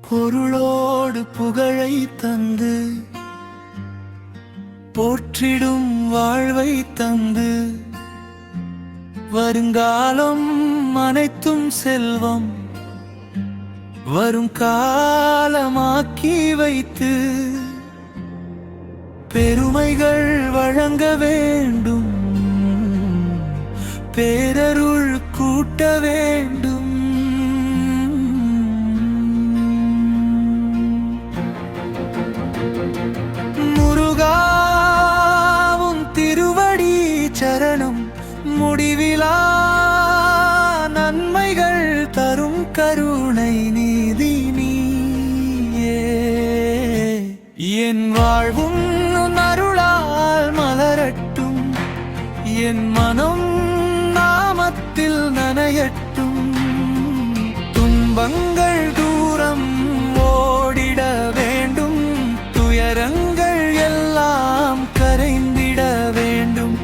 பொருளோடு புகழை தந்து போற்றிடும் வாழ்வை தந்து வருங்காலம் அனைத்தும் செல்வம் வரும் காலமாக்கி வைத்து பெருமைகள் வழங்க வேண்டும், பேரருள் கூட்ட வேண்டும். முருகாவும் திருவடி சரணம் முடிவிலா நன்மைகள் தரும் கருணை நீதி நீயே. என் வாழ்வும் அருளால் மலரட்டும், என் மனம் நாமத்தில் நனையட்டும். துன்பங்கள் தூரம் ஓடிட வேண்டும், துயரங்கள் எல்லாம் கரைந்திட வேண்டும்.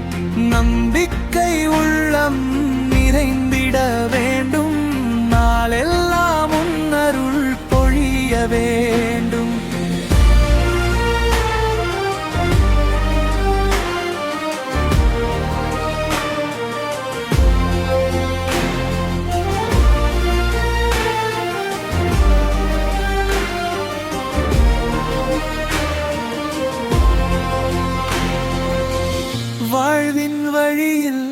நம்பிக்கை உள்ளம் நிறைந்திட வேண்டும், நாளெல்லாம் உன்னருள் பொழிய வேண்டும். வாழ்வின் வழியில்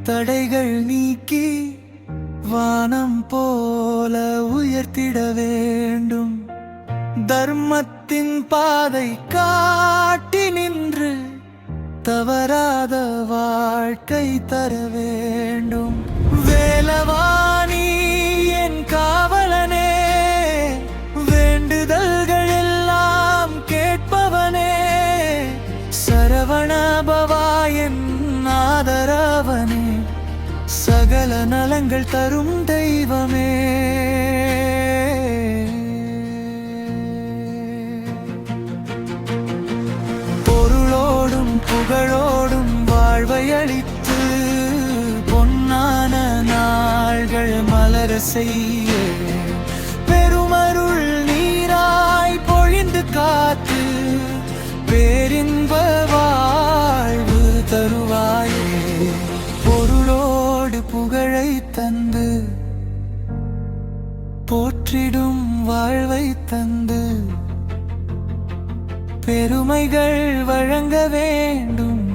தடைகள் நீக்கி வானம் போல உயர்த்திட வேண்டும். தர்மத்தின் பாதை காட்டி நின்று தவறாத வாழ்க்கை தர வேண்டும். வேலவாணி என் காவலனே, வேண்டுதல்கள் எல்லாம் கேட்பவனே. சரவணபவா என் ஆதரவனே, சகல நலங்கள் தரும் தெய்வமே. பொருளோடும் புகழோடும் வாழ்வை அளித்து பொன்னான நாள்கள் மலர செய்ய பெருமருள் நீராய் பொழிந்து காத்து பேரின்ப வாழ்வு தருவாயே. பொருளோடு புகழை தந்து போற்றிடும் வாழ்வை தந்து பெருமைகள் வழங்க வேண்டும்,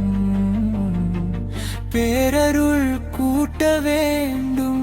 பேரருள் கூட்ட வேண்டும்.